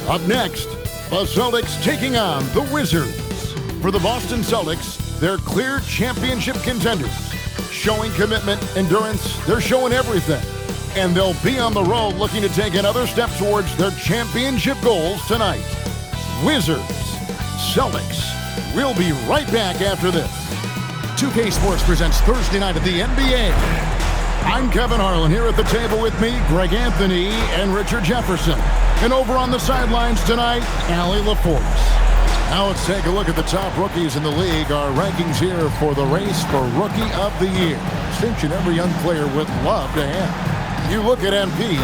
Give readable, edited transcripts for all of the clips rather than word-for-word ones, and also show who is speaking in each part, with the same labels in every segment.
Speaker 1: Up next, the Celtics taking on the Wizards. For the Boston Celtics, they're clear championship contenders. Showing commitment, endurance, they're showing everything. And they'll be on the road looking to take another step towards their championship goals tonight. Wizards, Celtics. We'll be right back after this. 2K Sports presents Thursday night of the NBA. I'm Kevin Harlan. Here at the table with me, Greg Anthony and Richard Jefferson. And over on the sidelines tonight, Allie LaForce. Now let's take a look at the top rookies in the league. Our rankings here for the race for Rookie of the Year. Distinction every young player would love to have. You look at MP,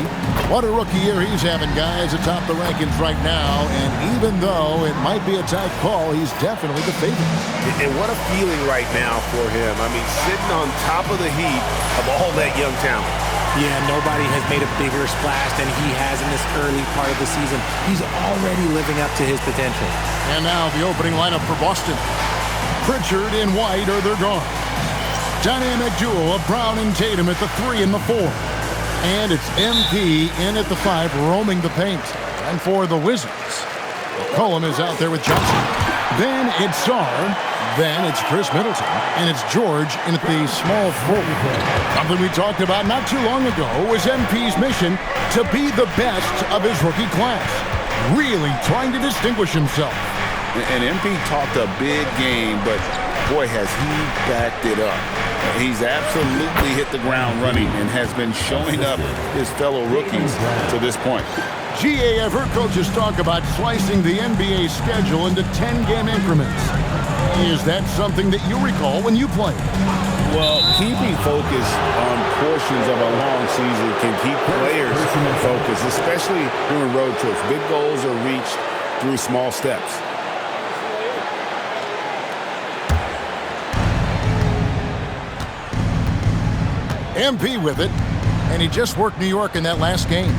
Speaker 1: what a rookie year he's having, guys, atop the rankings right now. And even though it might be a tight call, he's definitely the favorite.
Speaker 2: And what a feeling right now for him. I mean, sitting on top of the heap of all that young talent.
Speaker 3: Yeah, nobody has made a bigger splash than he has in this early part of the season. He's already living up to his potential.
Speaker 1: And now the opening lineup for Boston. Pritchard and White are their guards. Dynamic duo of Brown and Tatum at the 3 and the 4. And it's MP in at the 5, roaming the paint. And for the Wizards, McCollum is out there with Johnson. Then it's Sarr. Then it's Chris Middleton. And it's George in at the small forward. Something we talked about not too long ago was MP's mission to be the best of his rookie class. Really trying to distinguish himself.
Speaker 4: And MP talked a big game, but boy, has he backed it up. He's absolutely hit the ground running and has been showing up his fellow rookies to this point.
Speaker 1: GA, I've heard coaches talk about slicing the NBA schedule into 10-game increments. Is that something that you recall when you played?
Speaker 4: Well, keeping focus on portions of a long season can keep players focused, especially during road trips. Big goals are reached through small steps.
Speaker 1: MP with it, and he just worked New York in that last game.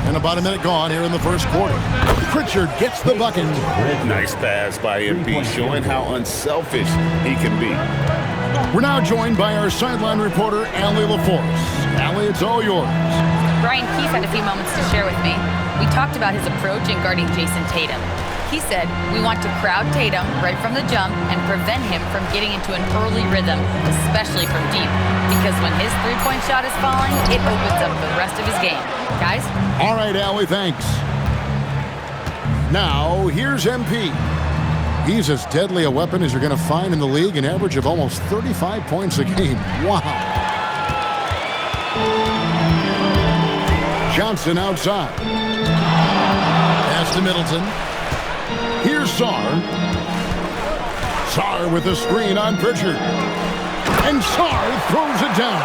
Speaker 1: And about a minute gone here in the first quarter. Pritchard gets the bucket.
Speaker 4: Nice pass by MP, showing how unselfish he can be.
Speaker 1: We're now joined by our sideline reporter, Allie LaForce. Allie, it's all yours.
Speaker 5: Brian Keith had a few moments to share with me. We talked about his approach in guarding Jason Tatum. He said, we want to crowd Tatum right from the jump and prevent him from getting into an early rhythm, especially from deep. Because when his three-point shot is falling, it opens up the rest of his game. Guys?
Speaker 1: All right, Allie, thanks. Now, here's MP. He's as deadly a weapon as you're going to find in the league, an average of almost 35 points a game. Wow. Johnson outside. Pass to Middleton. Here's Sarr. Sarr with a screen on Pritchard. And Sarr throws it down.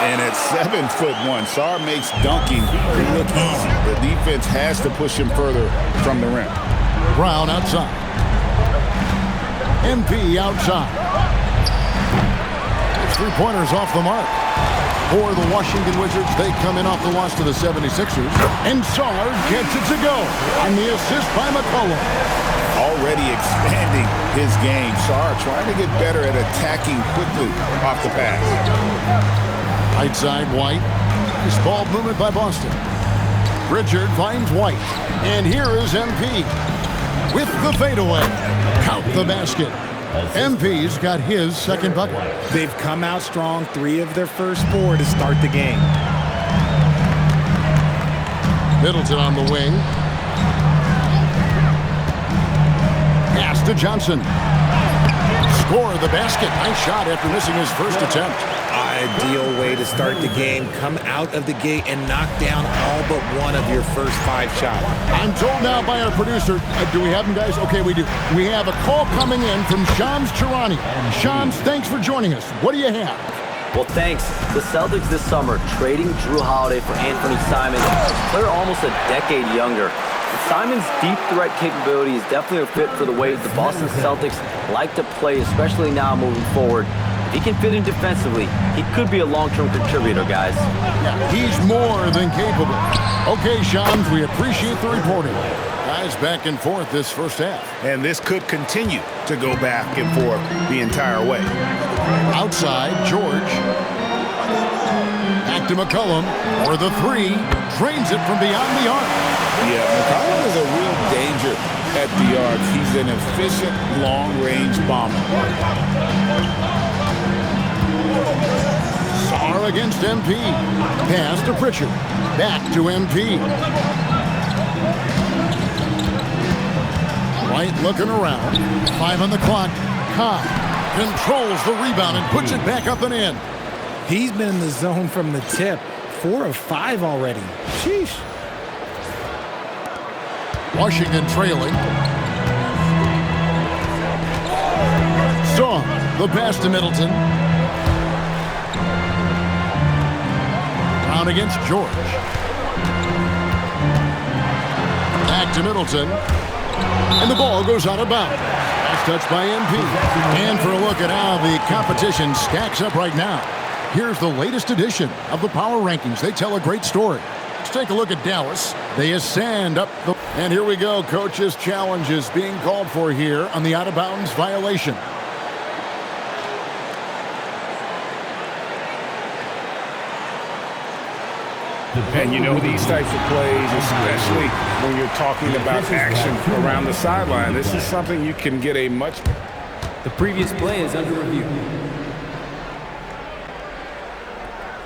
Speaker 4: And at 7'1", Sarr makes dunking look easy. The defense has to push him further from the rim.
Speaker 1: Brown outside. MP outside. His three-pointers off the mark. For the Washington Wizards, they come in off the loss to the 76ers. And Sarr gets it to go. And the assist by McCollum.
Speaker 4: Already expanding his game. Sarr trying to get better at attacking quickly off the pass.
Speaker 1: Right side, White. Nice ball movement by Boston. Pritchard finds White. And here is MP. With the fadeaway. Count the basket. MP's got his second bucket.
Speaker 3: They've come out strong, 3 of their first 4 to start the game.
Speaker 1: Middleton on the wing. Pass to Johnson. Score the basket. Nice shot after missing his first attempt.
Speaker 3: Ideal way to start the game. Come out of the gate and knock down all but one of your first 5 shots.
Speaker 1: I'm told now by our producer, do we have him, guys? Okay, we do. We have a call coming in from Shams Charani. Shams, thanks for joining us. What do you have?
Speaker 6: Well, thanks. The Celtics this summer trading Drew Holiday for Anthony Simons, a player almost a decade younger. Simon's deep threat capability is definitely a fit for the way the Boston Celtics like to play, especially now moving forward. If he can fit in defensively, he could be a long-term contributor, guys.
Speaker 1: Yeah, he's more than capable. Okay, Shams, we appreciate the reporting. Guys, back and forth this first half.
Speaker 4: And this could continue to go back and forth the entire way.
Speaker 1: Outside, George. Back Back to McCollum, or the three, drains it from beyond the arc.
Speaker 4: Yeah, McCollum is a real danger at the arc. He's an efficient long-range bomber.
Speaker 1: Sarr against MP. Pass to Pritchard. Back to MP. White looking around. 5 on the clock. Cobb controls the rebound and puts it back up and in.
Speaker 3: He's been in the zone from the tip. 4 of 5 already. Sheesh.
Speaker 1: Washington trailing. Sarr, the pass to Middleton. Brown against George. Back to Middleton. And the ball goes out of bounds. Nice touch by MP. And for a look at how the competition stacks up right now. Here's the latest edition of the Power Rankings. They tell a great story. Let's take a look at Dallas. They ascend up the... And here we go. Coach's challenge is being called for here on the out-of-bounds violation.
Speaker 4: And you know, these types of plays, especially when you're talking about action around the sideline, this is something you can get a much...
Speaker 7: The previous play is under review.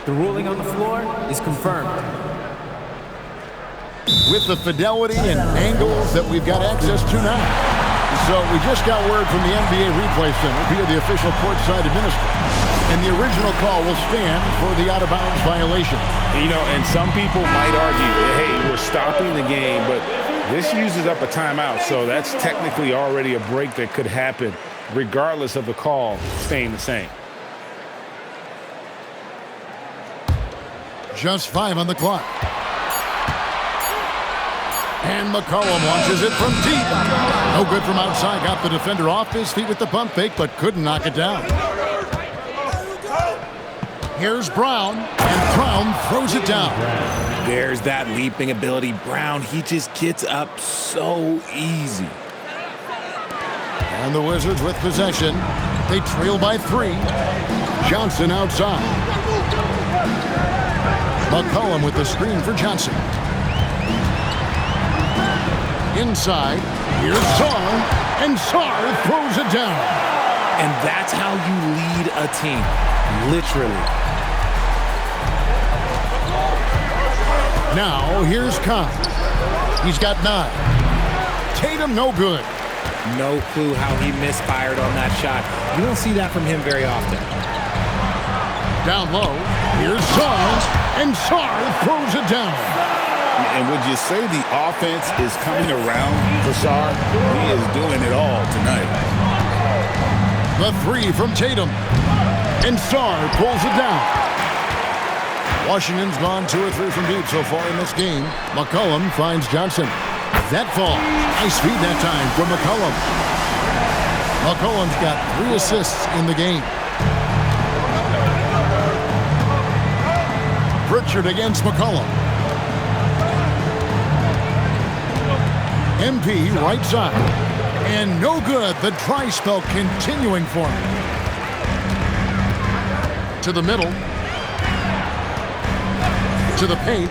Speaker 7: The ruling on the floor is confirmed.
Speaker 1: With the fidelity and angles that we've got access to now. So we just got word from the NBA Replay Center via the official courtside administrator. And the original call will stand for the out-of-bounds violation.
Speaker 4: You know, and some people might argue that, hey, we're stopping the game, but this uses up a timeout, so that's technically already a break that could happen regardless of the call staying the same.
Speaker 1: Just 5 on the clock. And McCollum launches it from deep. No good from outside. Got the defender off his feet with the pump fake, but couldn't knock it down. Here's Brown, and Brown throws it down.
Speaker 3: There's that leaping ability. Brown, he just gets up so easy.
Speaker 1: And the Wizards with possession. They trail by 3. Johnson outside. McCollum with the screen for Johnson. Inside, here's Sarr, and Sarr throws it down.
Speaker 3: And that's how you lead a team, literally.
Speaker 1: Now, here's Cobb. He's got 9. Tatum, no good.
Speaker 3: No clue how he misfired on that shot. You don't see that from him very often.
Speaker 1: Down low, here's Sarr, and Sarr throws it down.
Speaker 4: And would you say the offense is coming around for Sarr? He is doing it all tonight.
Speaker 1: The 3 from Tatum, and Sarr pulls it down. Washington's gone 2 or 3 from deep so far in this game. McCollum finds Johnson. That falls. Nice feed that time from McCollum. McCollum's got 3 assists in the game. Pritchard against McCollum. MP right side. And no good. The dry spell continuing for him. To the middle. To the paint.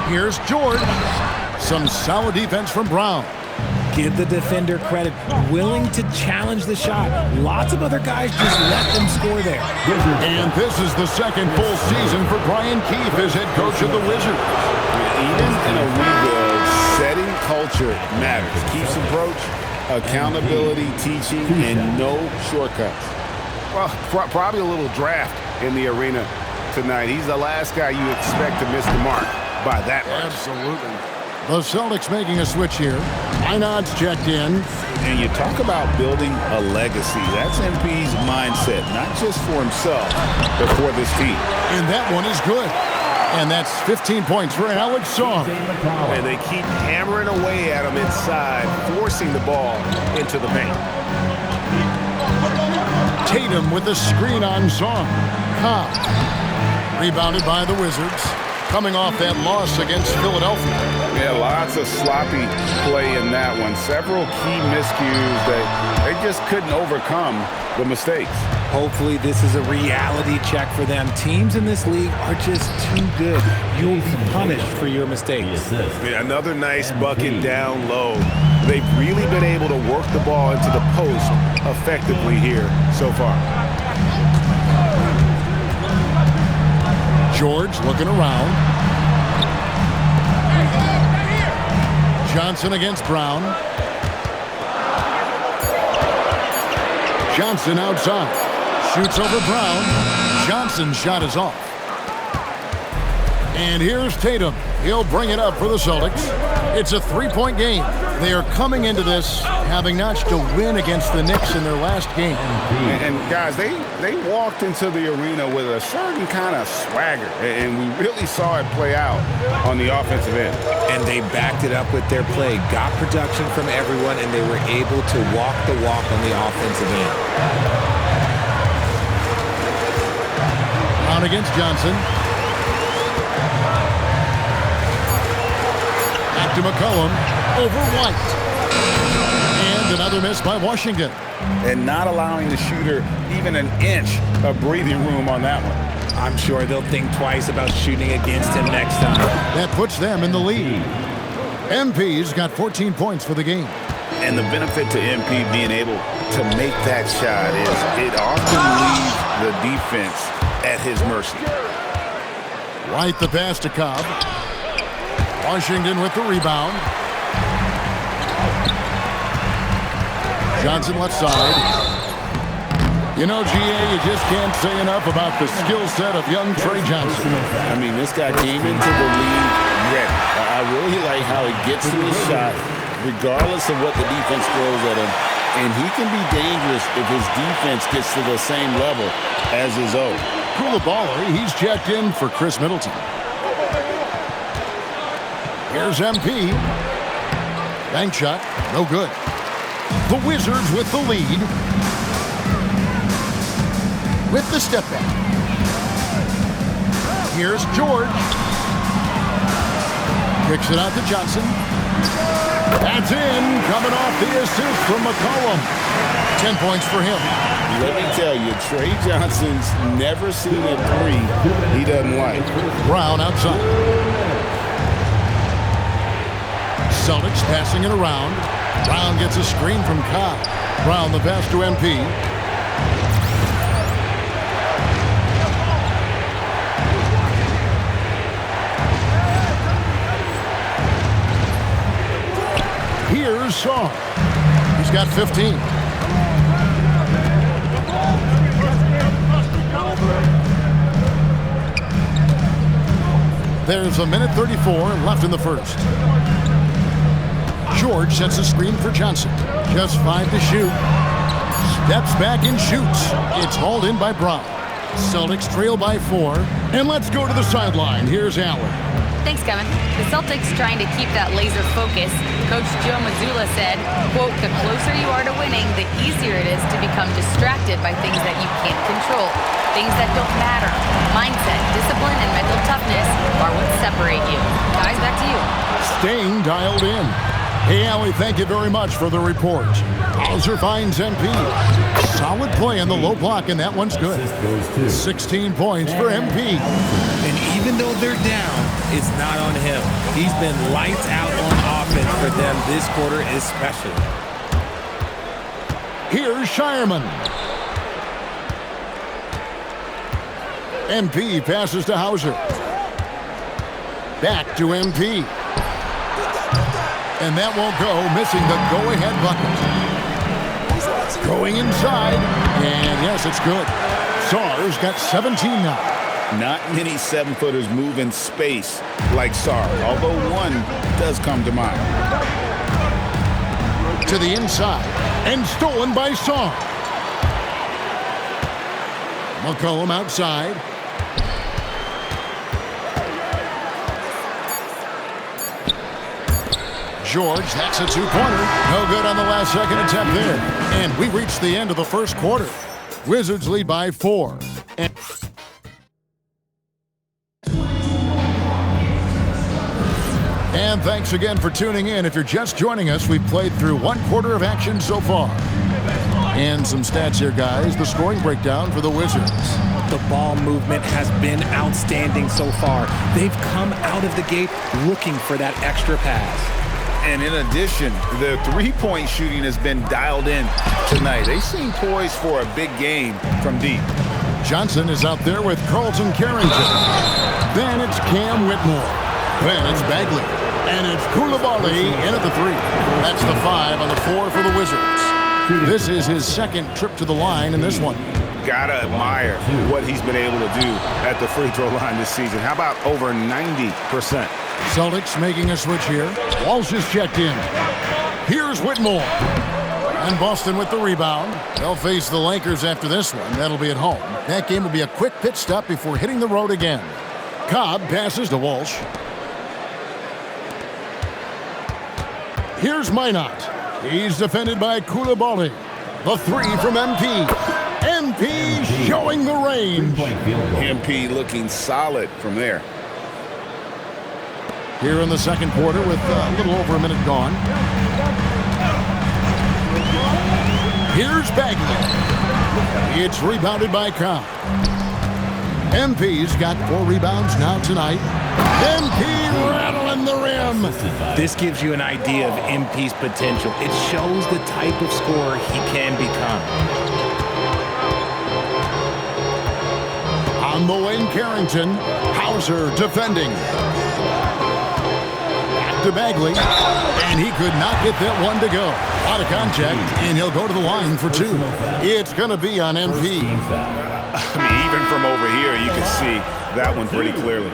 Speaker 1: Here's George. Some solid defense from Brown.
Speaker 3: Give the defender credit. Willing to challenge the shot. Lots of other guys just let them score there.
Speaker 1: And this is the second full season for Brian Keefe as head coach of the Wizards.
Speaker 4: Even in a rebuild, setting culture matters. Keepe's approach, accountability, teaching, and no shortcuts.
Speaker 2: Well, probably a little draft in the arena tonight. He's the last guy you expect to miss the mark by that much.
Speaker 1: Absolutely. The Celtics making a switch here. Einod's checked in.
Speaker 4: And you talk about building a legacy. That's MP's mindset, not just for himself, but for this team.
Speaker 1: And that one is good. And that's 15 points for Alex Sarr.
Speaker 2: And they keep hammering away at him inside, forcing the ball into the paint.
Speaker 1: Tatum with the screen on Sarr. Cobb. Rebounded by the Wizards. Coming off that loss against Philadelphia.
Speaker 4: Yeah, lots of sloppy play in that one. Several key miscues that
Speaker 2: They just couldn't overcome the mistakes.
Speaker 3: Hopefully this is a reality check for them. Teams in this league are just too good. You'll be punished for your mistakes.
Speaker 2: Yeah, another nice bucket down low. They've really been able to work the ball into the post effectively here so far.
Speaker 1: George looking around. Johnson against Brown. Johnson outside. Shoots over Brown. Johnson's shot is off. And here's Tatum. He'll bring it up for the Celtics. It's a three-point game. They are coming into this having notched a win against the Knicks in their last game.
Speaker 2: And guys, they walked into the arena with a certain kind of swagger, and we really saw it play out on the offensive end.
Speaker 3: And they backed it up with their play, got production from everyone, and they were able to walk the walk on the offensive end.
Speaker 1: Brown against Johnson. Back to McCollum. Over White. And another miss by Washington.
Speaker 4: And not allowing the shooter even an inch of breathing room on that one.
Speaker 3: I'm sure they'll think twice about shooting against him next time.
Speaker 1: That puts them in the lead. MP's got 14 points for the game.
Speaker 4: And the benefit to MP being able to make that shot is it often leaves the defense at his mercy.
Speaker 1: White the pass to Cobb. Washington with the rebound. Johnson left side. You know, GA, you just can't say enough about the skill set of young Trey Johnson.
Speaker 4: I mean, this guy came into the league ready. I really like how he gets to his shot, regardless of what the defense throws at him. And he can be dangerous if his defense gets to the same level as his own.
Speaker 1: Koulibaly, he's checked in for Chris Middleton. Here's MP. Bank shot, no good. The Wizards with the lead. With the step back. Here's George. Kicks it out to Johnson. That's in. Coming off the assist from McCollum. 10 points for him.
Speaker 4: Let me tell you, Trey Johnson's never seen a three he doesn't like.
Speaker 1: Brown outside. Celtics passing it around. Brown gets a screen from Cobb. Brown the pass to MP. Here's Shaw. He's got 15. There's a minute 34 left in the first. George sets a screen for Johnson. Just 5 to shoot. Steps back and shoots. It's hauled in by Brown. Celtics trail by 4. And let's go to the sideline. Here's Allen.
Speaker 5: Thanks, Kevin. The Celtics trying to keep that laser focus. Coach Joe Mazzulla said, quote, the closer you are to winning, the easier it is to become distracted by things that you can't control. Things that don't matter. Mindset, discipline, and mental toughness are what separate you. Guys, back to you.
Speaker 1: Staying dialed in. Hey, Allie, thank you very much for the report. Hauser finds MP. Solid play on the low block, and that one's good. 16 points for MP.
Speaker 3: And even though they're down, it's not on him. He's been lights out on offense for them this quarter especially.
Speaker 1: Here's Shireman. MP passes to Hauser. Back to MP. And that won't go, missing the go-ahead bucket. Going inside, and yes, it's good. Sarr's got 17 now.
Speaker 4: Not many 7-footers move in space like Sarr, although one does come to mind.
Speaker 1: To the inside, and stolen by Sarr. McCollum outside. George, that's a two-pointer. No good on the last second attempt there. And we reach the end of the first quarter. Wizards lead by 4. And thanks again for tuning in. If you're just joining us, we've played through one quarter of action so far. And some stats here, guys. The scoring breakdown for the Wizards.
Speaker 3: The ball movement has been outstanding so far. They've come out of the gate looking for that extra pass.
Speaker 4: And in addition, the three-point shooting has been dialed in tonight. They seem poised for a big game from deep.
Speaker 1: Johnson is out there with Carlton Carrington. Then it's Cam Whitmore. Then it's Bagley. And it's Koulibaly in at the 3. That's the 5 on the 4 for the Wizards. This is his second trip to the line in this one.
Speaker 2: Gotta admire what he's been able to do at the free throw line this season. How about over 90%?
Speaker 1: Celtics making a switch here. Walsh is checked in. Here's Whitmore. And Boston with the rebound. They'll face the Lakers after this one. That'll be at home. That game will be a quick pit stop before hitting the road again. Cobb passes to Walsh. Here's Minot. He's defended by Koulibaly. The 3 from MP. MP showing the range.
Speaker 4: MP looking solid from there.
Speaker 1: Here in the second quarter with a little over a minute gone. Here's Bagley. It's rebounded by Cobb. MP's got 4 rebounds now tonight. MP rattling the rim.
Speaker 3: This gives you an idea of MP's potential. It shows the type of scorer he can become.
Speaker 1: On the wing, Carrington. Hauser defending. Back to Bagley. And he could not get that one to go. Out of contact, and he'll go to the line for 2. It's going to be on MP.
Speaker 2: I mean, even from over here, you can see that one pretty clearly.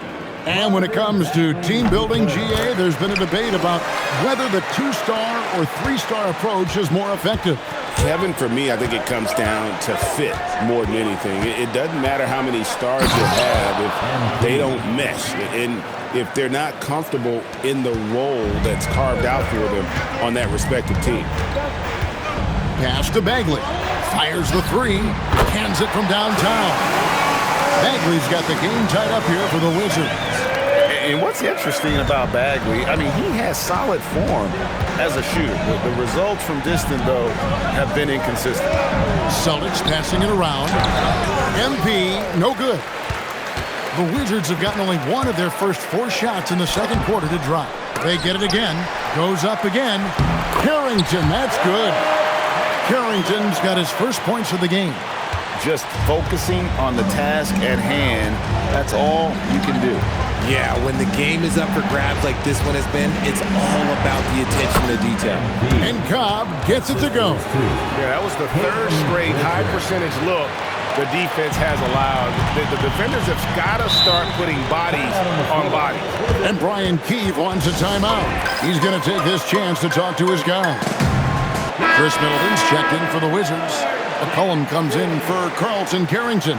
Speaker 1: And when it comes to team building, GA, there's been a debate about whether the 2-star or 3-star approach is more effective.
Speaker 2: Kevin, for me, I think it comes down to fit more than anything. It doesn't matter how many stars you have if they don't mesh. And if they're not comfortable in the role that's carved out for them on that respective team.
Speaker 1: Pass to Bagley. Fires the 3. Hands it from downtown. Bagley's got the game tied up here for the Wizards.
Speaker 4: And what's interesting about Bagley, I mean, he has solid form as a shooter. The results from distance, though, have been inconsistent.
Speaker 1: Celtics passing it around. MP, no good. The Wizards have gotten only 1 of their first 4 shots in the second quarter to drop. They get it again. Goes up again. Carrington, that's good. Carrington's got his first points of the game.
Speaker 4: Just focusing on the task at hand, that's all you can do.
Speaker 3: Yeah, when the game is up for grabs like this one has been, it's all about the attention to detail.
Speaker 1: And Cobb gets it to go.
Speaker 2: Yeah, that was the 3rd straight high percentage look the defense has allowed. The defenders have got to start putting bodies on bodies.
Speaker 1: And Brian Keefe wants a timeout. He's going to take this chance to talk to his guys. Chris Middleton's checked in for the Wizards. McCollum comes in for Carlton Carrington.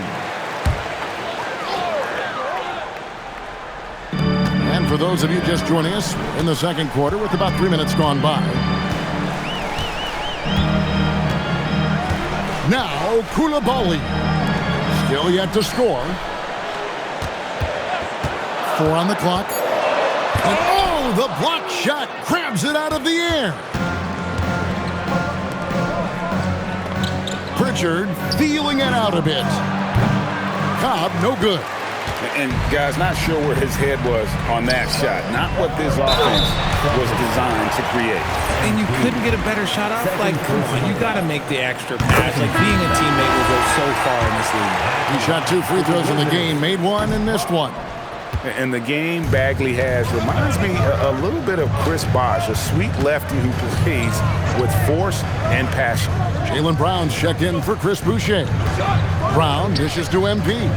Speaker 1: And for those of you just joining us in the second quarter with about 3 minutes gone by. Now Koulibaly. Still yet to score. 4 on the clock. And oh, the block shot grabs it out of the air. Pritchard feeling it out a bit. Cobb, no good.
Speaker 2: And, guys, not sure where his head was on that shot. Not what this offense was designed to create.
Speaker 3: And you couldn't get a better shot off? Like, come on, you got to make the extra pass. Like, being a teammate will go so far in this league.
Speaker 1: He shot 2 free throws in the game, made 1 and missed 1.
Speaker 2: And the game Bagley has reminds me a little bit of Chris Bosh, a sweet lefty who plays with force and passion.
Speaker 1: Jaylen Brown's checked in for Chris Boucher. Brown dishes to MP.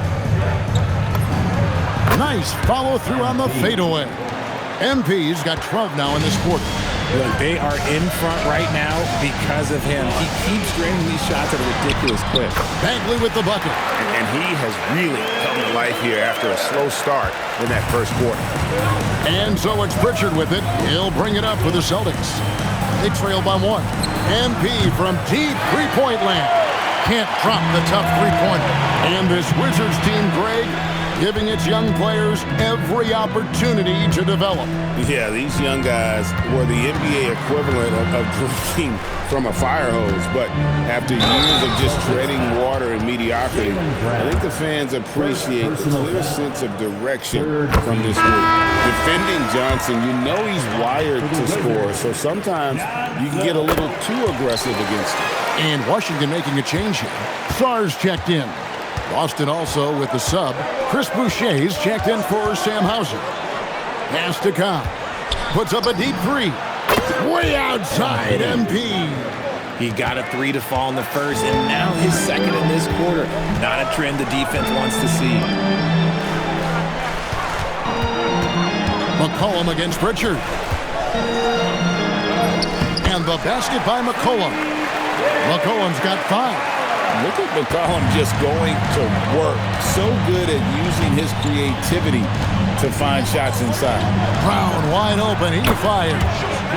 Speaker 1: Nice follow through on the fadeaway. MP's got 12 now in this quarter.
Speaker 3: Look, they are in front right now because of him. He keeps draining these shots at a ridiculous clip.
Speaker 1: Bagley with the bucket.
Speaker 2: And he has really come to life here after a slow start in that first quarter.
Speaker 1: And so it's Pritchard with it. He'll bring it up for the Celtics. They trail by 1. MP from deep three-point land. Can't drop the tough three-pointer. And this Wizards team, Greg, giving its young players every opportunity to develop.
Speaker 2: Yeah, these young guys were the NBA equivalent of drinking from a fire hose, but after years of just treading water and mediocrity, I think the fans appreciate the clear sense of direction from this group. Defending Johnson, you know he's wired to score, so sometimes you can get a little too aggressive against him.
Speaker 1: And Washington making a change here. Sars checked in. Boston also with the sub. Chris Boucher's checked in for Sam Hauser. Pass to Cobb. Puts up a deep three. Way outside, MP.
Speaker 3: He got a 3 to fall in the first, and now his second in this quarter. Not a trend the defense wants to see.
Speaker 1: McCollum against Pritchard. And the basket by McCollum. McCollum's got 5.
Speaker 4: Look at McCollum just going to work. So good at using his creativity to find shots inside.
Speaker 1: Brown wide open. He fires.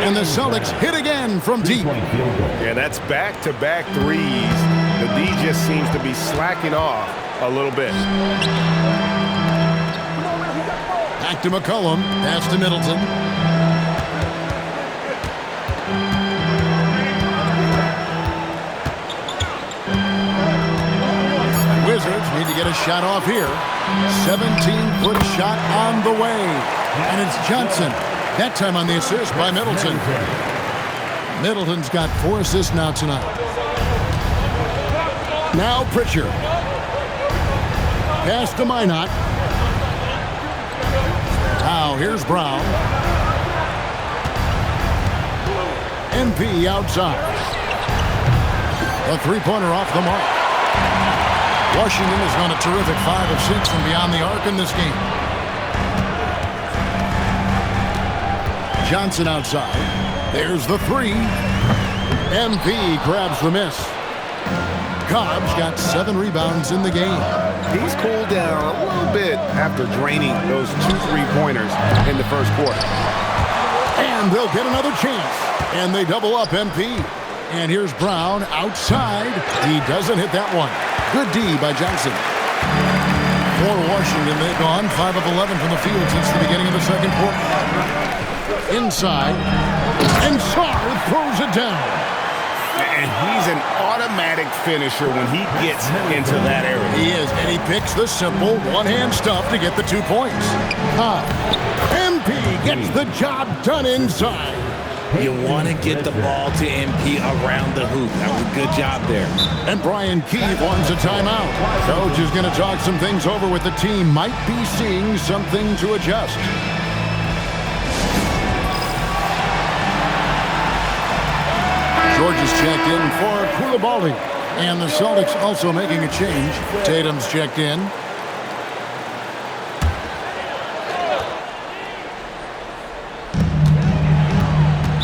Speaker 1: And the Celtics hit again from deep.
Speaker 8: Yeah, that's back-to-back threes. The D just seems to be slacking off a little bit.
Speaker 1: Back to McCollum. Pass to Middleton. Wizards need to get a shot off here. 17-foot shot on the way. And it's Johnson. That time on the assist by Middleton. Middleton's got 4 assists now tonight. Now Pritchard. Pass to Minot. Now here's Brown. MP outside. A three-pointer off the mark. Washington has gone a terrific 5 of 6 from beyond the arc in this game. Johnson outside. There's the 3. MP grabs the miss. Cobb's got 7 rebounds in the game.
Speaker 8: He's cooled down a little bit after draining those 2 3-pointers in the first quarter.
Speaker 1: And they'll get another chance. And they double up MP. And here's Brown outside. He doesn't hit that one. Good D by Johnson. For Washington, they've gone 5 of 11 from the field since the beginning of the second quarter. Inside. And Sarr throws it down.
Speaker 2: And he's an automatic finisher when he gets into that area.
Speaker 1: He is, and he picks the simple one-hand stuff to get the 2 points. MP gets the job done inside.
Speaker 3: You want to get the ball to MP around the hoop. That was a good job there.
Speaker 1: And Brian Keefe wants a timeout. Coach is going to talk some things over with the team. Might be seeing something to adjust. George is checked in for Koulibaly. And the Celtics also making a change. Tatum's checked in.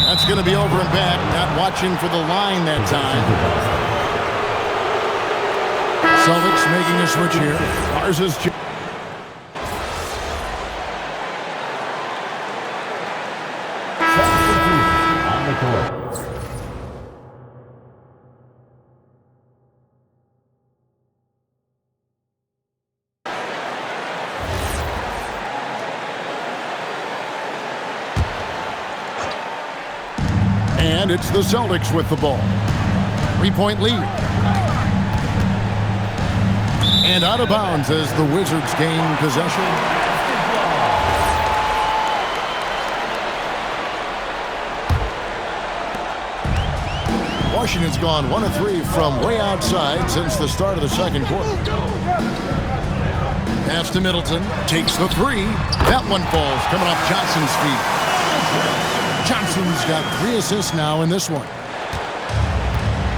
Speaker 1: That's going to be over and back. Not watching for the line that time. Celtics making a switch here. Ours is
Speaker 9: on the court.
Speaker 1: And it's the Celtics with the ball. 3-point lead. And out of bounds as the Wizards gain possession. Washington's gone 1 of 3 from way outside since the start of the second quarter. Pass to Middleton. Takes the 3. That one falls coming off Johnson's feet. Johnson's got 3 assists now in this one.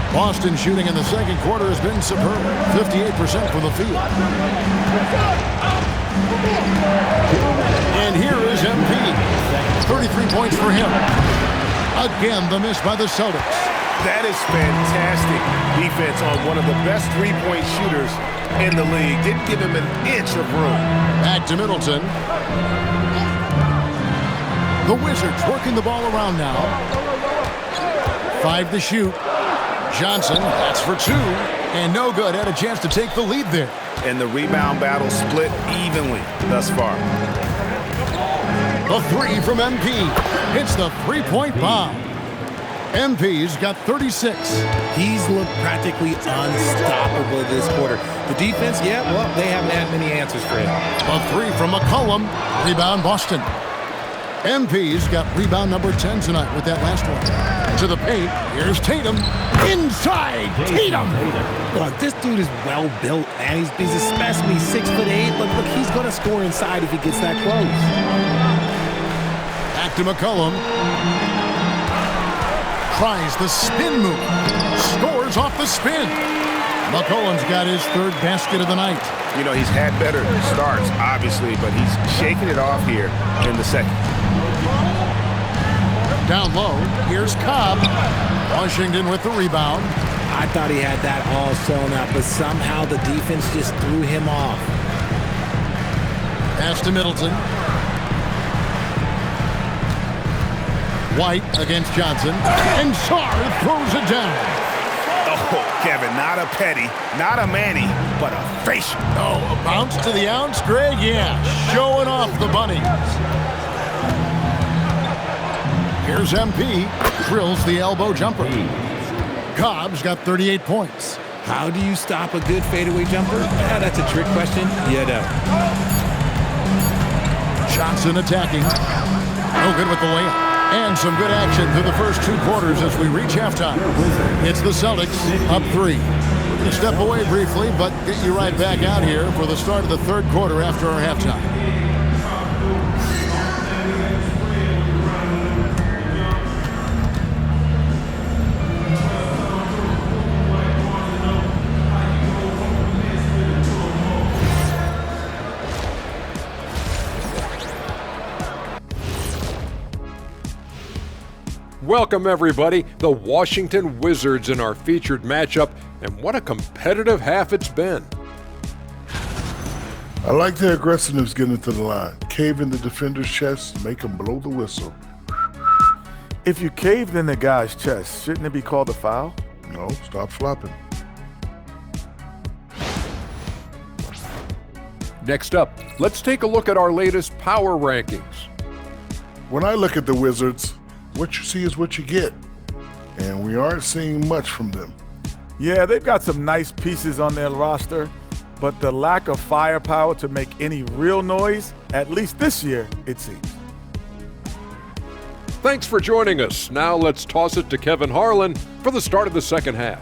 Speaker 1: Boston shooting in the second quarter has been superb. 58% from the field. And here is MP. 33 points for him. Again, the miss by the Celtics.
Speaker 8: That is fantastic defense on one of the best 3-point shooters in the league. Didn't give him an inch of room.
Speaker 1: Back to Middleton. The Wizards working the ball around now. 5 to shoot. Johnson, that's for 2. And no good. Had a chance to take the lead there.
Speaker 2: And the rebound battle split evenly thus far.
Speaker 1: The three from MP. Hits the three-point bomb. MP's got 36.
Speaker 3: He's looked practically unstoppable this quarter. The defense, yeah, well, they haven't had many answers for him.
Speaker 1: A three from McCollum. Rebound Boston. MP's got rebound number 10 tonight with that last one. To the paint. Here's Tatum. Inside. Tatum.
Speaker 3: Look, this dude is well built, man. He's a specimen. He's 6'8". Look, he's going to score inside if he gets that close.
Speaker 1: Back to McCollum. Tries the spin move. Scores off the spin. McCollum's got his third basket of the night.
Speaker 2: You know, he's had better starts, obviously, but he's shaking it off here in the second.
Speaker 1: Down low, here's Cobb. Washington with the rebound.
Speaker 3: I thought he had that all sewn up, but somehow the defense just threw him off.
Speaker 1: Pass to Middleton. White against Johnson. And Sarr throws it down.
Speaker 2: Oh, Kevin, not a petty, not a Manny, but a facial.
Speaker 1: Oh, a bounce to the ounce, Greg? Yeah, showing off the bunnies. Here's MP. Drills the elbow jumper. Cobb's got 38 points.
Speaker 3: How do you stop a good fadeaway jumper? Yeah, that's a trick question. You know.
Speaker 1: Johnson attacking. No good with the layup. And some good action through the first two quarters as we reach halftime. It's the Celtics up 3. We're going to step away briefly, but get you right back out here for the start of the third quarter after our halftime.
Speaker 10: Welcome, everybody. The Washington Wizards in our featured matchup, and what a competitive half it's been.
Speaker 11: I like their aggressiveness getting into the line. Cave in the defender's chest, make him blow the whistle.
Speaker 12: If you caved in the guy's chest, shouldn't it be called a foul?
Speaker 11: No, stop flopping.
Speaker 10: Next up, let's take a look at our latest power rankings.
Speaker 11: When I look at the Wizards, what you see is what you get. And we aren't seeing much from them.
Speaker 12: Yeah, they've got some nice pieces on their roster, but the lack of firepower to make any real noise, at least this year, it seems.
Speaker 10: Thanks for joining us. Now let's toss it to Kevin Harlan for the start of the second half.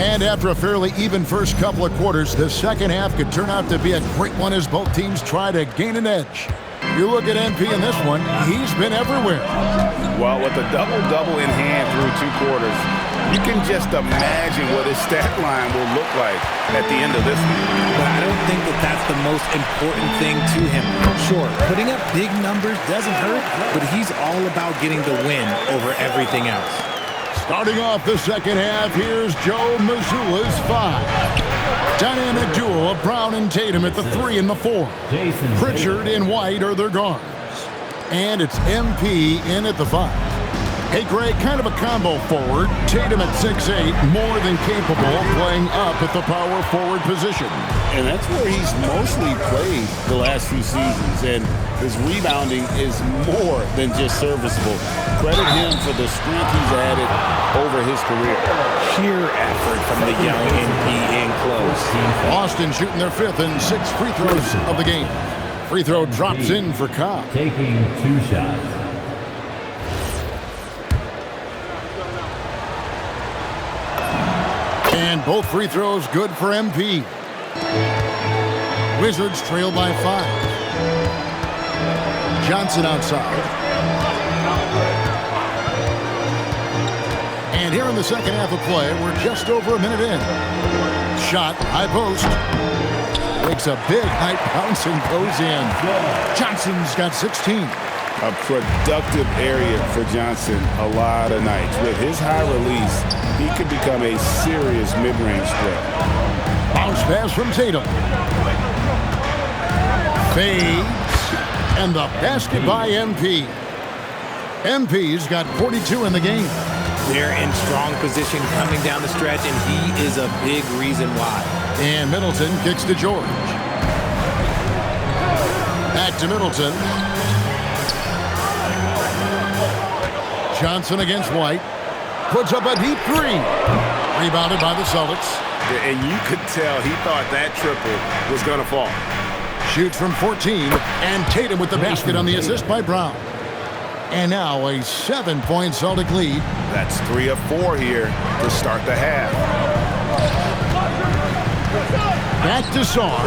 Speaker 1: And after a fairly even first couple of quarters, the second half could turn out to be a great one as both teams try to gain an edge. You look at MP in this one, he's been everywhere.
Speaker 2: Well, with a double-double in hand through two quarters, you can just imagine what his stat line will look like at the end of this one.
Speaker 3: But I don't think that that's the most important thing to him. Sure, putting up big numbers doesn't hurt, but he's all about getting the win over everything else.
Speaker 1: Starting off the second half, here's Joe Mazzulla's 5. Dynamic duo of Brown and Tatum at the 3 and the 4. Pritchard and White are their guards. And it's MP in at the 5. Hey, Greg, kind of a combo forward. Tatum at 6'8", more than capable of playing up at the power forward position.
Speaker 2: And that's where he's mostly played the last few seasons, and his rebounding is more than just serviceable. Credit him for the strength he's added over his career.
Speaker 3: Sheer effort from the young NP in close.
Speaker 1: Boston shooting their 5th and 6th free throws of the game. Free throw drops in for Cobb.
Speaker 9: Taking 2 shots.
Speaker 1: And both free throws good for MP. Wizards trail by 5. Johnson outside. And here in the second half of play, we're just over a minute in. Shot, high post. Makes a big height bounce and goes in. Johnson's got 16.
Speaker 2: A productive area for Johnson a lot of nights. With his high release, he could become a serious mid-range threat.
Speaker 1: Bounce pass from Tatum. Fades. And the basket by MP. MP's got 42 in the game.
Speaker 3: They're in strong position coming down the stretch, and he is a big reason why.
Speaker 1: And Middleton kicks to George. Back to Middleton. Johnson against White. Puts up a deep three. Rebounded by the Celtics.
Speaker 8: And you could tell he thought that triple was going to fall.
Speaker 1: Shoots from 14. And Tatum with the basket on the assist by Brown. And now a 7-point Celtic lead.
Speaker 8: That's 3 of 4 here to start the half.
Speaker 1: Back to Sarr.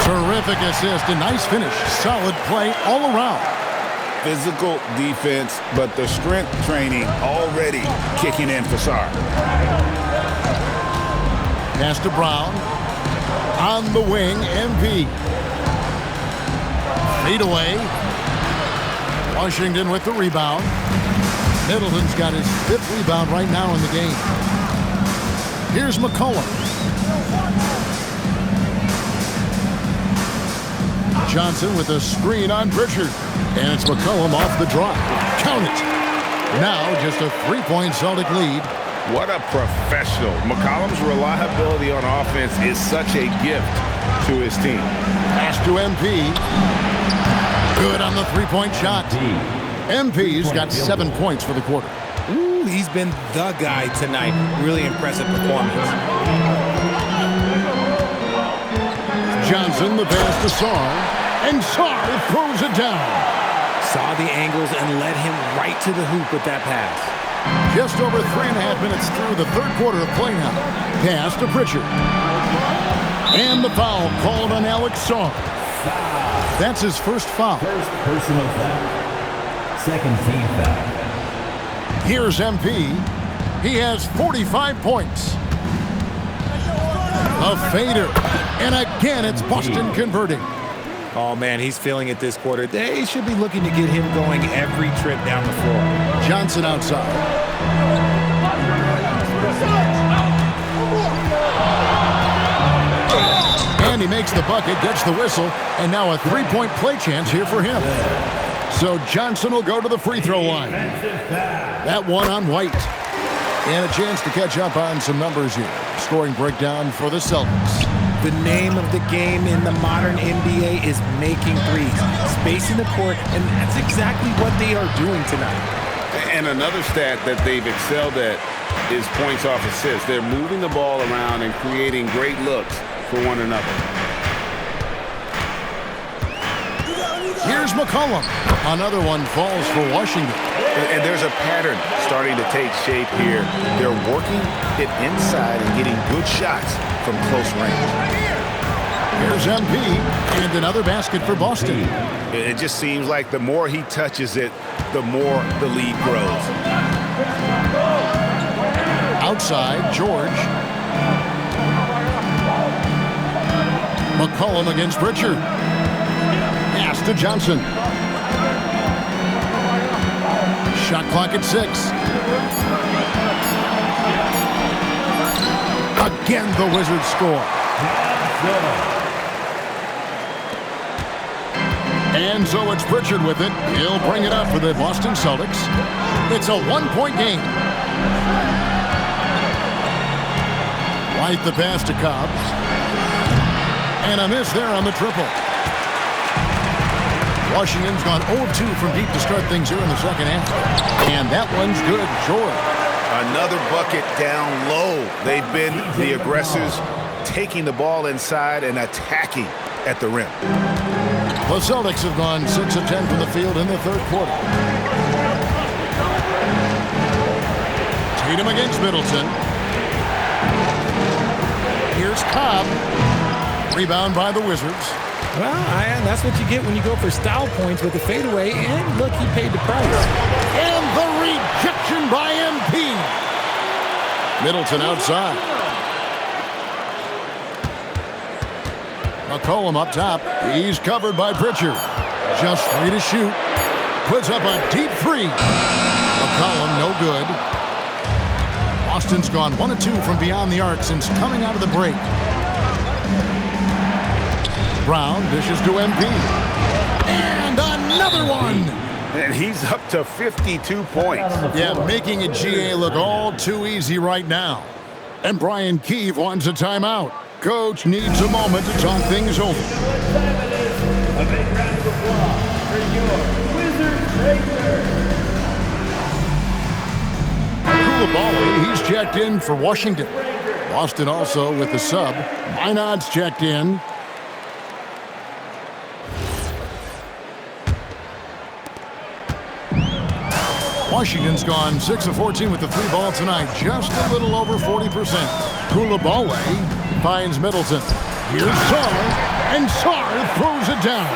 Speaker 1: Terrific assist and nice finish. Solid play all around.
Speaker 4: Physical defense, but the strength training already kicking in for Sarr.
Speaker 1: Pass to Brown. On the wing, MP. Fade away. Washington with the rebound. Middleton's got his 5th rebound right now in the game. Here's McCollum. Johnson with a screen on Pritchard. And it's McCollum off the drop. Count it. Now just a 3-point Celtic lead.
Speaker 4: What a professional. McCollum's reliability on offense is such a gift to his team.
Speaker 1: Pass to MP. Good on the 3-point shot. MP's got 7 points for the quarter.
Speaker 3: Ooh, he's been the guy tonight. Really impressive performance.
Speaker 1: Johnson, the pass to Sarr. And Sarr throws it down.
Speaker 3: Saw the angles and led him right to the hoop with that pass.
Speaker 1: Just over 3.5 minutes through the third quarter of play now. Pass to Pritchard. And the foul called on Alex Sarr. That's his first foul.
Speaker 9: First personal foul. Second team foul.
Speaker 1: Here's MP. He has 45 points. A fader. And again, it's Boston converting.
Speaker 3: Oh, man, he's feeling it this quarter. They should be looking to get him going every trip down the floor.
Speaker 1: Johnson outside. And he makes the bucket, gets the whistle, and now a 3-point play chance here for him. So Johnson will go to the free throw line. That one on White. And a chance to catch up on some numbers here. Scoring breakdown for the Celtics.
Speaker 3: The name of the game in the modern NBA is making threes, spacing the court, and that's exactly what they are doing tonight.
Speaker 4: And another stat that they've excelled at is points off assists. They're moving the ball around and creating great looks for one another.
Speaker 1: Here's McCollum. Another one falls for Washington.
Speaker 4: And there's a pattern starting to take shape here. They're working it inside and getting good shots from close range.
Speaker 1: Here's MP, and another basket for Boston.
Speaker 4: It just seems like the more he touches it, the more the lead grows.
Speaker 1: Outside, George. McCollum against Pritchard. Pass to Johnson. Shot clock at 6. Again, the Wizards score. And so it's Pritchard with it. He'll bring it up for the Boston Celtics. It's a 1-point game. White the pass to Cobb. And a miss there on the triple. Washington's gone 0-2 from deep to start things here in the second half. And that one's good. George.
Speaker 4: Another bucket down low. They've been the aggressors, taking the ball inside and attacking at the rim.
Speaker 1: The Celtics have gone 6 of 10 from the field in the third quarter. Tatum against Middleton. Here's Cobb. Rebound by the Wizards.
Speaker 3: Well, Ian, that's what you get when you go for style points with the fadeaway. And look, he paid the price.
Speaker 1: And the rejection by MP. Middleton outside. McCollum up top. He's covered by Pritchard. Just 3 to shoot. Puts up a deep 3. McCollum no good. Boston's gone 1 of 2 from beyond the arc since coming out of the break. Brown dishes to MP. And another one!
Speaker 8: And he's up to 52 points.
Speaker 1: Yeah, making a GA look all too easy right now. And Brian Keefe wants a timeout. Coach needs a moment to talk things over.
Speaker 9: A big round of applause for your Wizards Rangers.
Speaker 1: Koulibaly, he's checked in for Washington. Boston also with the sub. Minot's checked in. Washington's gone 6 of 14 with the 3 ball tonight, just a little over 40%. Koulibaly finds Middleton. Here's Sarr, and Sarr throws it down.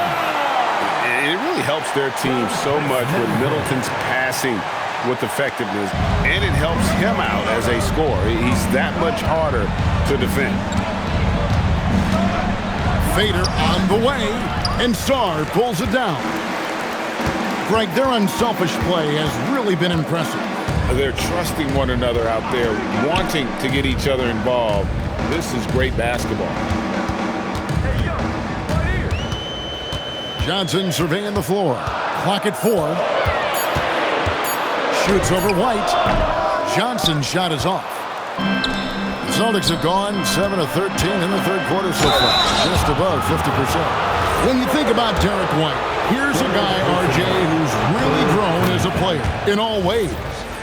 Speaker 2: And it really helps their team so much with Middleton's passing with effectiveness, and it helps him out as a scorer. He's that much harder to defend.
Speaker 1: Fader on the way, and Sarr pulls it down. Greg, their unselfish play has really been impressive.
Speaker 2: They're trusting one another out there, wanting to get each other involved. This is great basketball.
Speaker 1: Johnson surveying the floor. Clock at 4. Shoots over White. Johnson's shot is off. The Celtics have gone 7 of 13 in the third quarter so far, just above 50%. When you think about Derek White, here's a guy, RJ, who's really grown as a player in all ways.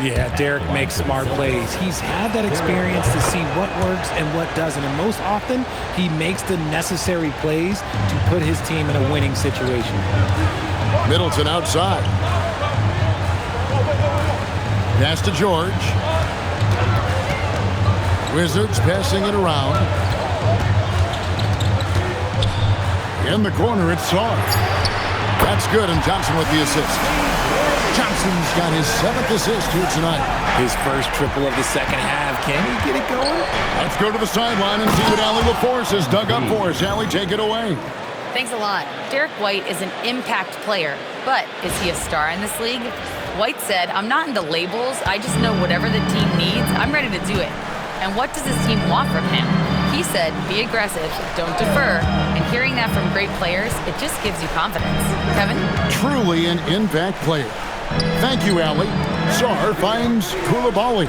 Speaker 3: Yeah, Derek makes smart plays. He's had that experience to see what works and what doesn't, and most often, he makes the necessary plays to put his team in a winning situation.
Speaker 1: Middleton outside. Pass to George. Wizards passing it around. In the corner, it's Sarr. That's good, and Johnson with the assist. Johnson's got his 7th assist here tonight.
Speaker 3: His first triple of the second half. Can he get it going?
Speaker 1: Let's go to the sideline and see what Allie LaForce has dug up for us. Allie, take it away.
Speaker 5: Thanks a lot. Derek White is an impact player, but is he a star in this league? White said, "I'm not into labels. I just know whatever the team needs, I'm ready to do it." And what does his team want from him? He said, be aggressive, don't defer. And hearing that from great players, it just gives you confidence. Kevin?
Speaker 1: Truly an impact player. Thank you, Allie. Sarr finds Koulibaly.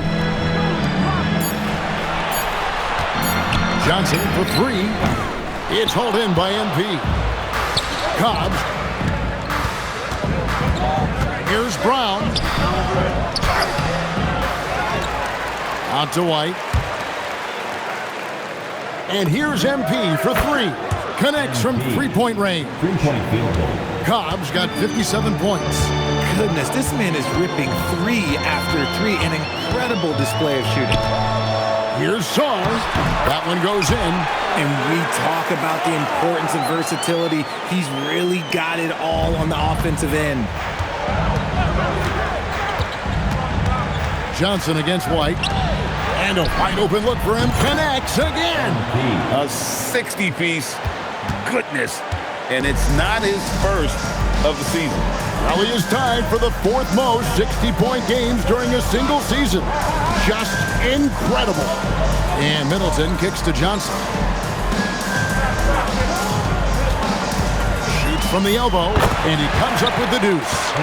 Speaker 1: Johnson for 3. It's hauled in by MP. Cobbs. Here's Brown. Out to White. And here's MP for 3. Connects from three-point range.
Speaker 9: Three-point field goal.
Speaker 1: Cobbs got 57 points.
Speaker 3: Goodness, this man is ripping 3 after 3. An incredible display of shooting.
Speaker 1: Here's Sarr. That one goes in.
Speaker 3: And we talk about the importance of versatility. He's really got it all on the offensive end.
Speaker 1: Johnson against White. And a wide open look for him. Connects again.
Speaker 4: A 60-piece. Goodness. And it's not his first of the season.
Speaker 1: Well, he is tied for the 4th most 60-point games during a single season. Just incredible. And Middleton kicks to Johnson. Shoots from the elbow, and he comes up with the deuce.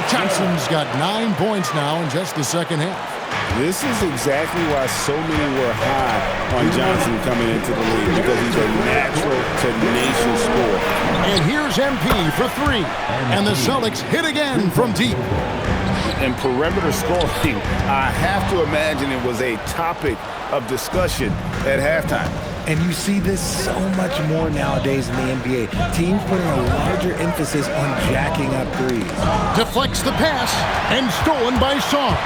Speaker 1: Johnson's got 9 points now in just the second half.
Speaker 2: This is exactly why so many were high on Johnson coming into the league, because he's a natural, tenacious scorer.
Speaker 1: And here's MP for 3. And the Celtics hit again from deep.
Speaker 2: And perimeter scoring, I have to imagine it was a topic of discussion at halftime.
Speaker 3: And you see this so much more nowadays in the NBA. Teams putting a larger emphasis on jacking up threes.
Speaker 1: Deflects the pass, and stolen by Sarr.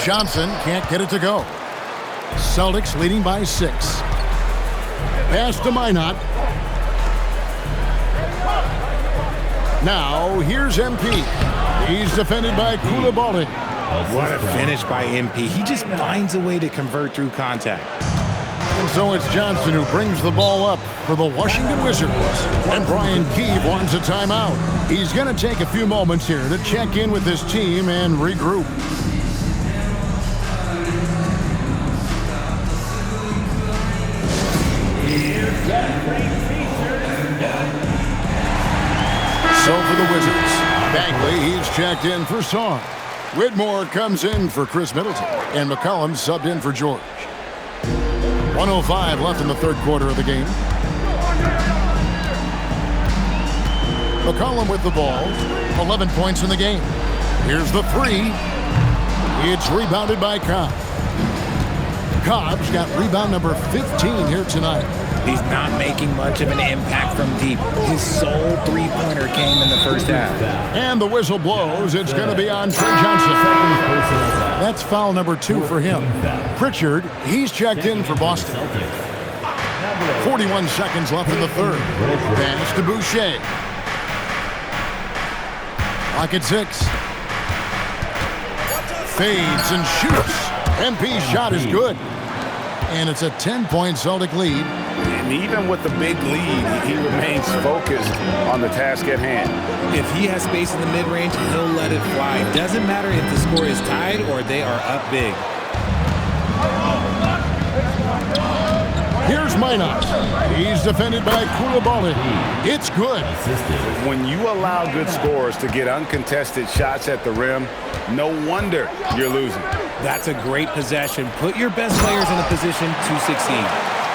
Speaker 1: Johnson can't get it to go. Celtics leading by 6. Pass to Minot. Now, here's MP. He's defended by Koulibaly.
Speaker 3: What a finish by MP. He just finds a way to convert through contact.
Speaker 1: And so it's Johnson who brings the ball up for the Washington Wizards. And Brian Keefe wants a timeout. He's going to take a few moments here to check in with his team and regroup. So for the Wizards, Bagley, he's checked in for Song. Whitmore comes in for Chris Middleton, and McCollum subbed in for George. 1:05 left in the third quarter of the game. McCollum with the ball, 11 points in the game. Here's the three. It's rebounded by Cobb. Cobb's got rebound number 15 here tonight.
Speaker 3: He's not making much of an impact from deep. His sole three-pointer came in the first half.
Speaker 1: And the whistle blows. It's going to be on Trey Johnson. That's foul number 2 for him. Pritchard, he's checked in for Boston. 41 seconds left in the third. Pass to Boucher. Clock at 6. Fades and shoots. MP's shot is good. And it's a 10-point Celtic lead.
Speaker 4: And even with the big lead, he remains focused on the task at hand.
Speaker 3: If he has space in the mid-range, he'll let it fly. Doesn't matter if the score is tied or they are up big.
Speaker 1: Here's Minot. He's defended by Koulibaly. It's good.
Speaker 4: When you allow good scorers to get uncontested shots at the rim, no wonder you're losing.
Speaker 3: That's a great possession. Put your best players in a position to succeed.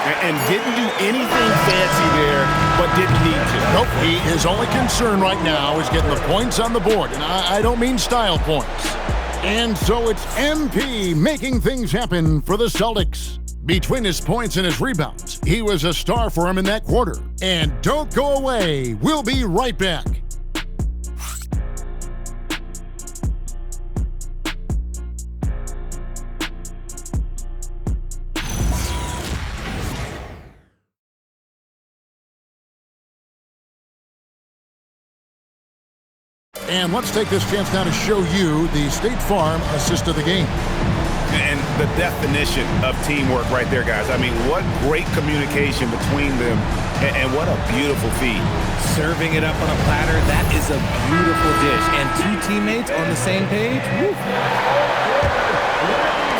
Speaker 8: And didn't do anything fancy there, but didn't need to.
Speaker 1: Nope, his only concern right now is getting the points on the board. And I don't mean style points. And so it's MP making things happen for the Celtics. Between his points and his rebounds, he was a star for him in that quarter. And don't go away. We'll be right back. And let's take this chance now to show you the State Farm assist of the game.
Speaker 4: And the definition of teamwork right there, guys. I mean, what great communication between them, and what a beautiful feed.
Speaker 3: Serving it up on a platter, that is a beautiful dish. And two teammates on the same page. Woo.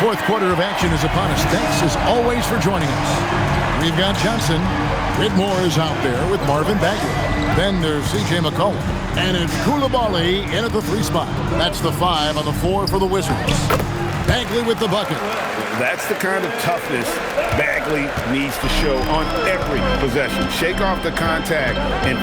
Speaker 1: Fourth quarter of action is upon us. Thanks as always for joining us. We've got Johnson. Whitmore is out there with Marvin Bagley. Then there's C.J. McCollum. And it's Koulibaly in at the 3 spot. That's the 5 on the 4 for the Wizards. Bagley with the bucket.
Speaker 4: That's the kind of toughness Bagley needs to show on every possession. Shake off the contact and...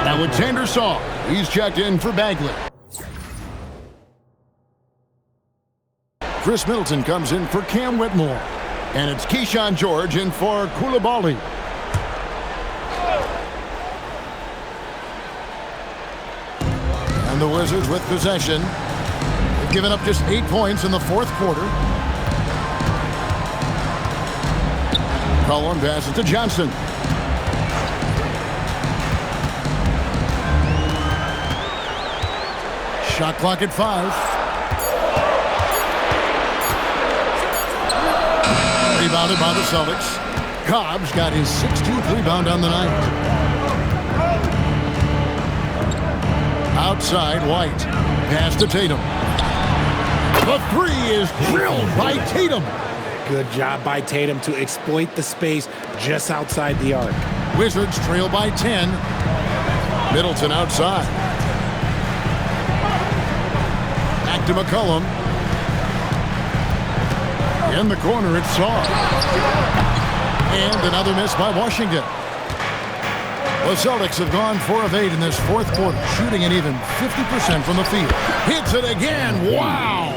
Speaker 1: Alexander Song. He's checked in for Bagley. Chris Middleton comes in for Cam Whitmore. And it's Keyshawn George in for Koulibaly. And the Wizards with possession. They've given up just 8 points in the fourth quarter. Cullen passes to Johnson. Shot clock at 5. Rebounded by the Celtics. Cobb's got his 16th rebound on the night. Outside, White. Pass to Tatum. The 3 is drilled by Tatum.
Speaker 3: Good job by Tatum to exploit the space just outside the arc.
Speaker 1: Wizards trail by 10. Middleton outside. Back to McCollum. In the corner, it's Saw. And another miss by Washington. The Celtics have gone 4 of 8 in this fourth quarter, shooting an even 50% from the field. Hits it again. Wow!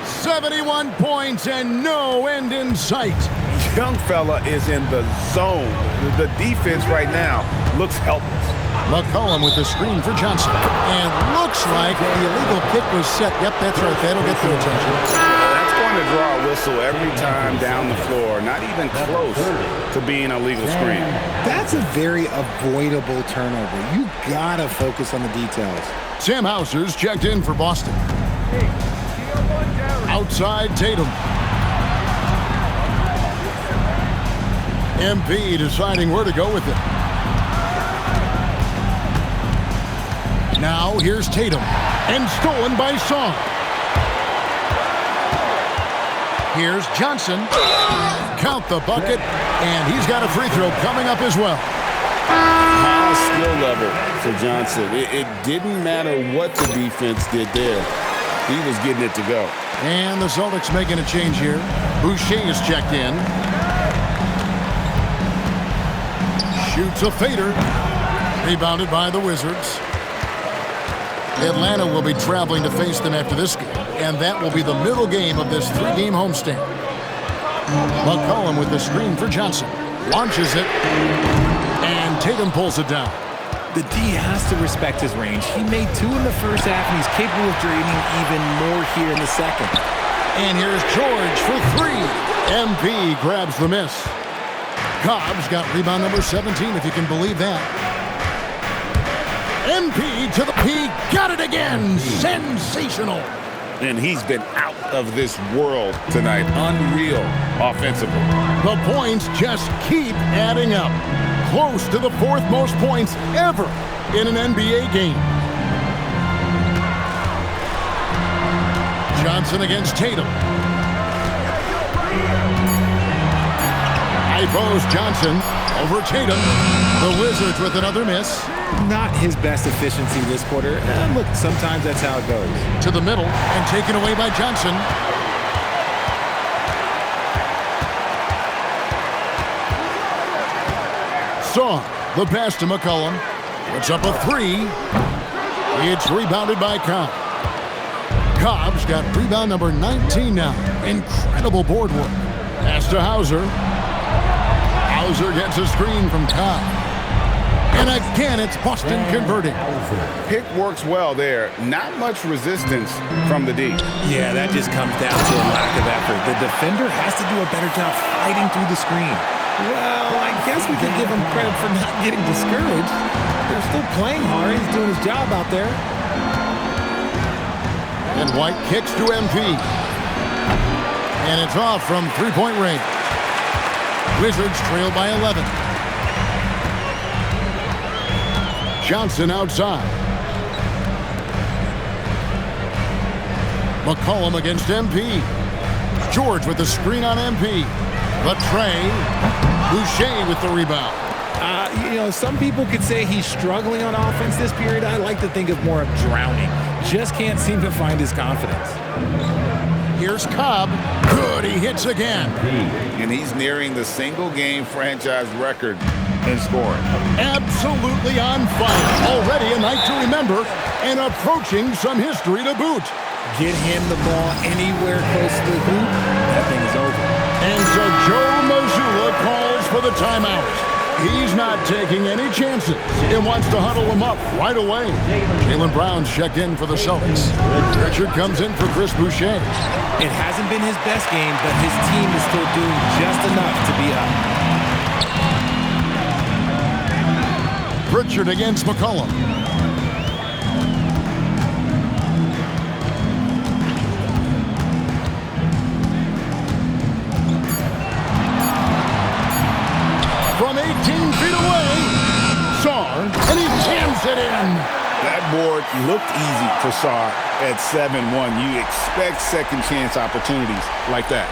Speaker 1: 71 points and no end in sight.
Speaker 4: Young fella is in the zone. The defense right now looks helpless.
Speaker 1: McCollum with the screen for Johnson. And looks like the illegal kick was set. Yep, that's right. That'll get their attention.
Speaker 4: That's going to draw a whistle every time down the floor. Not even close to being a legal screen.
Speaker 3: That's a very avoidable turnover. You got to focus on the details.
Speaker 1: Sam Hauser's checked in for Boston. Outside Tatum. MP deciding where to go with it. Now here's Tatum, and stolen by Song. Here's Johnson. Count the bucket, and he's got a free throw coming up as well.
Speaker 2: High skill level for Johnson. It didn't matter what the defense did there. He was getting it to go.
Speaker 1: And the Celtics making a change here. Boucher is checked in. Shoots a fader. Rebounded by the Wizards. Atlanta will be traveling to face them after this game, and that will be the middle game of this 3-game homestand. McCollum with the screen for Johnson. Launches it, and Tatum pulls it down.
Speaker 3: The D has to respect his range. He made 2 in the first half, and he's capable of draining even more here in the second.
Speaker 1: And here's George for 3. MP grabs the miss. Cobb's got rebound number 17, if you can believe that. MP to the peak, got it again. Sensational.
Speaker 4: And he's been out of this world tonight. Unreal offensively.
Speaker 1: The points just keep adding up. Close to the 4th most points ever in an NBA game. Johnson against Tatum. High post Johnson over Tatum. The Wizards with another miss.
Speaker 3: Not his best efficiency this quarter. Look, sometimes that's how it goes.
Speaker 1: To the middle and taken away by Johnson. Song, the pass to McCollum. Puts up a 3. It's rebounded by Cobb. Cobb's got rebound number 19 now. Incredible board work. Pass to Hauser. Hauser gets a screen from Cobb. And again, it's Boston converting.
Speaker 4: Pick works well there. Not much resistance from the D.
Speaker 3: Yeah, that just comes down to a lack of effort. The defender has to do a better job fighting through the screen. Well, I guess we could give him credit for not getting discouraged. They're still playing hard. He's doing his job out there.
Speaker 1: And White kicks to MP. And it's off from three-point range. Wizards trail by 11. Johnson outside. McCollum against MP. George with the screen on MP. The tray. Boucher with the rebound.
Speaker 3: Some people could say he's struggling on offense this period. I like to think of more of drowning. Just can't seem to find his confidence.
Speaker 1: Here's Cobb. Good, he hits again.
Speaker 4: And he's nearing the single-game franchise record in scoring.
Speaker 1: Absolutely on fire. Already a night to remember and approaching some history to boot.
Speaker 3: Get him the ball anywhere close to the hoop, that thing is over.
Speaker 1: And so Joe Mazzulla calls for the timeout. He's not taking any chances and wants to huddle him up right away. Jaylen Brown's checked in for the Celtics. Richard comes in for Chris Boucher.
Speaker 3: It hasn't been his best game, but his team is still doing just enough to be up.
Speaker 1: Richard against McCollum. From 18 feet away, Sarr, and he jams it in.
Speaker 4: That board looked easy for Sarr at 7-1. You expect second chance opportunities like that.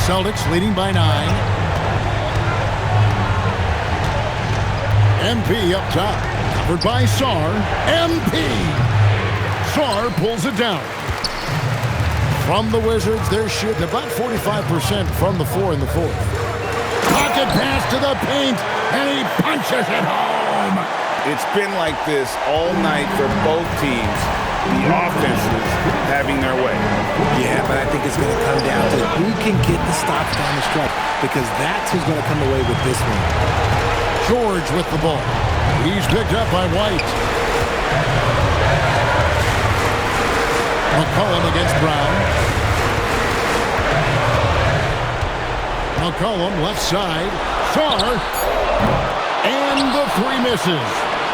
Speaker 1: Celtics leading by 9. MP up top, covered by Sarr. MP! Sarr pulls it down. From the Wizards, they're shooting about 45% from the floor in the 4th. Pocket pass to the paint, and he punches it home.
Speaker 4: It's been like this all night for both teams. The offenses having their way.
Speaker 3: Yeah, but I think it's going to come down to who can get the stops down the stretch, because that's who's going to come away with this one.
Speaker 1: George with the ball. He's picked up by White. McCollum against Brown. McCollum left side. Sarr. And the 3 misses.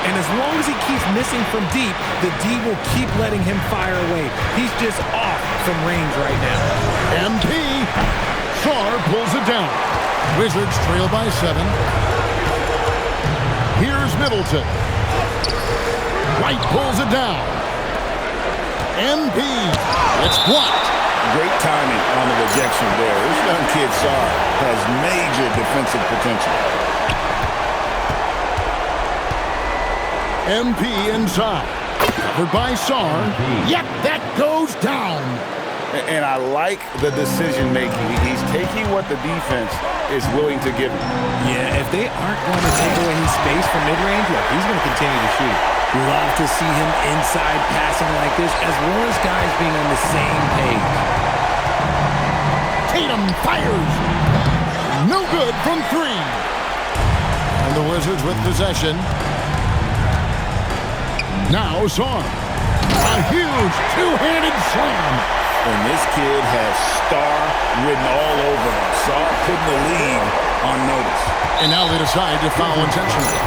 Speaker 3: And as long as he keeps missing from deep, the D will keep letting him fire away. He's just off from range right now.
Speaker 1: MP. Sarr pulls it down. Wizards trail by 7. Here's Middleton. White pulls it down. MP. It's blocked.
Speaker 2: Great timing on the rejection there. This young kid, Sarr, has major defensive potential.
Speaker 1: MP inside. Covered by Sarr. Yep, that goes down.
Speaker 4: And I like the decision-making. He's taking what the defense is willing to give him.
Speaker 3: Yeah, if they aren't going to take away his space from mid-range, look, he's going to continue to shoot. Love to see him inside passing like this, as well as guys being on the same page.
Speaker 1: Tatum fires. No good from 3. And the Wizards with possession. Now Sarr. A huge two-handed slam.
Speaker 2: And this kid has star written all over him. Sarr putting the lead on notice.
Speaker 1: And now they decide to foul intentionally.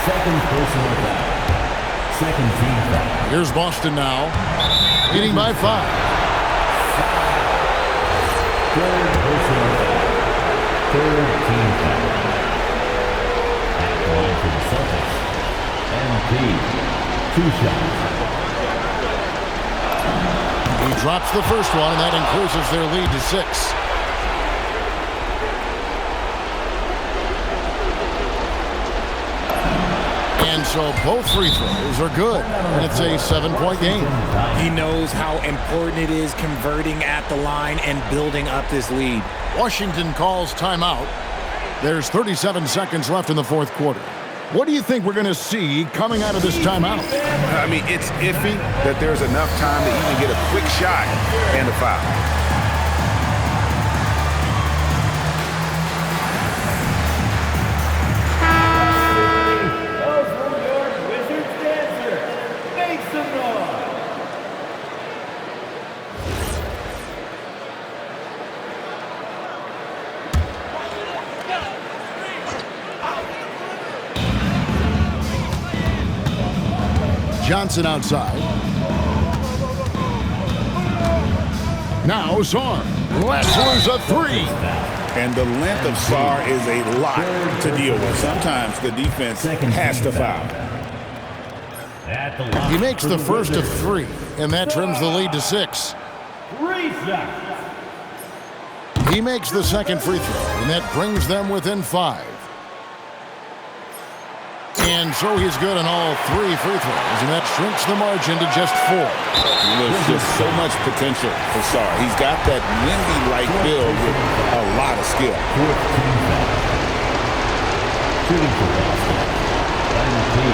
Speaker 9: Second personal foul. Second team foul.
Speaker 1: Here's Boston now, leading by 5.
Speaker 9: Third personal foul. Third team foul. At the line for the Celtics. MP. 2 shots.
Speaker 1: He drops the first one, and that increases their lead to 6. And so both free throws are good, and it's a 7-point game.
Speaker 3: He knows how important it is converting at the line and building up this lead.
Speaker 1: Washington calls timeout. There's 37 seconds left in the fourth quarter. What do you think we're going to see coming out of this timeout?
Speaker 8: I mean, it's iffy that there's enough time to even get a quick shot and a foul.
Speaker 1: Johnson outside. Now Sarr. Wrestlers a 3.
Speaker 2: And the length of Sarr is a lot to deal with. Sometimes the defense has to foul.
Speaker 1: He makes the first of 3, and that trims the lead to 6. He makes the second free throw, and that brings them within 5. And so he's good on all 3 free throws, and that shrinks the margin to just 4.
Speaker 2: There's just so much potential for Sarr. He's got that Wemby-like build with a lot of skill.
Speaker 9: Shooting for Boston. MP.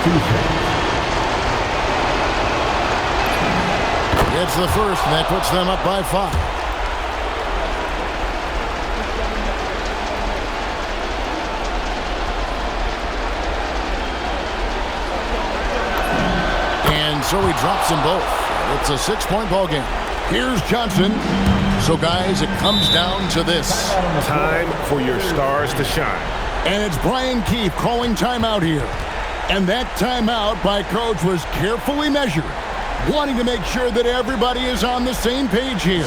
Speaker 9: 2 shots.
Speaker 1: It's the first, and that puts them up by 5. So he drops them both. It's a 6-point ball game. Here's Johnson. So, guys, it comes down to this.
Speaker 8: Time for your stars to shine.
Speaker 1: And it's Brian Keefe calling timeout here. And that timeout by Coach was carefully measured, wanting to make sure that everybody is on the same page here.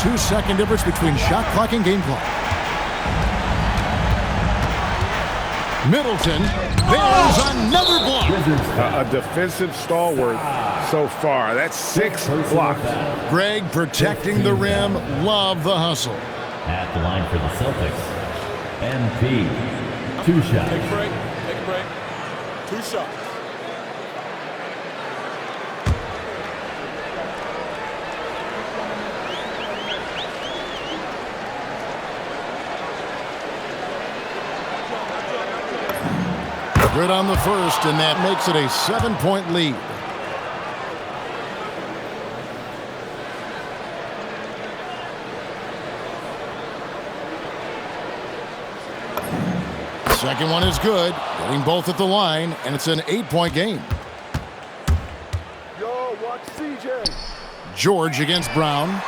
Speaker 1: Two-second difference between shot clock and game clock. Middleton, there's another block.
Speaker 8: A defensive stalwart so far. That's 6 blocks.
Speaker 1: Greg protecting the rim. Love the hustle.
Speaker 9: At the line for the Celtics, MP. 2 shots.
Speaker 10: Take a break. Take a break. 2 shots.
Speaker 1: Good on the first, and that makes it a 7-point lead. Second one is good, getting both at the line, and it's an 8-point game.
Speaker 12: Yo, watch CJ.
Speaker 1: George against Brown.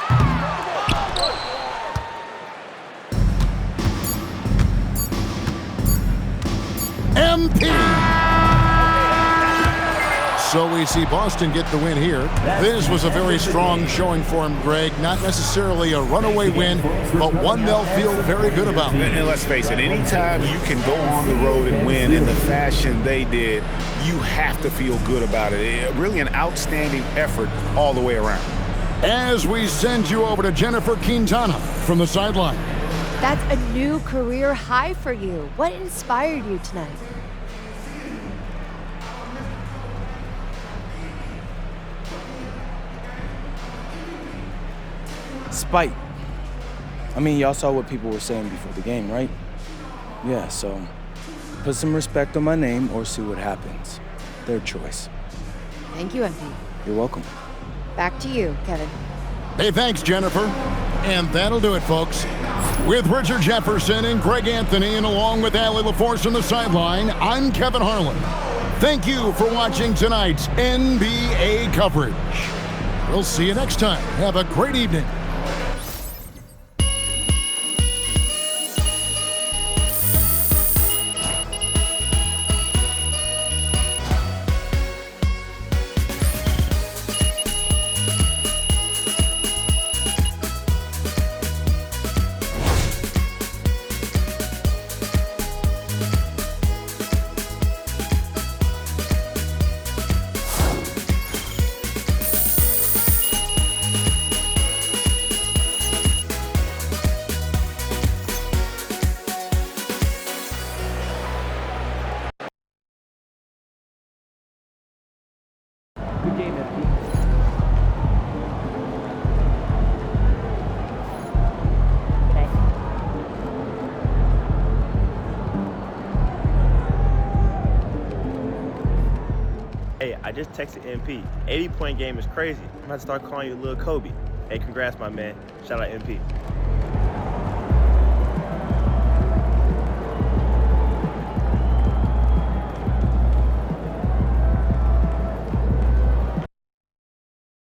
Speaker 1: MP. So we see Boston get the win here. This was a very strong showing for him, Greg. Not necessarily a runaway win, but one they'll feel very good about.
Speaker 2: And let's face it, anytime you can go on the road and win in the fashion they did, you have to feel good about it. Really an outstanding effort all the way around.
Speaker 1: As we send you over to Jennifer Quintana from the sideline.
Speaker 13: That's a new career high for you. What inspired you tonight?
Speaker 14: Spite. I mean, y'all saw what people were saying before the game, right? Yeah, so put some respect on my name or see what happens. Their choice.
Speaker 13: Thank you, MP.
Speaker 14: You're welcome.
Speaker 13: Back to you, Kevin.
Speaker 1: Hey, thanks, Jennifer. And that'll do it, folks. With Richard Jefferson and Greg Anthony, and along with Allie LaForce on the sideline, I'm Kevin Harlan. Thank you for watching tonight's NBA coverage. We'll see you next time. Have a great evening.
Speaker 15: I just texted MP. 80-point game is crazy. I'm about to start calling you Lil Kobe. Hey, congrats, my man. Shout out MP.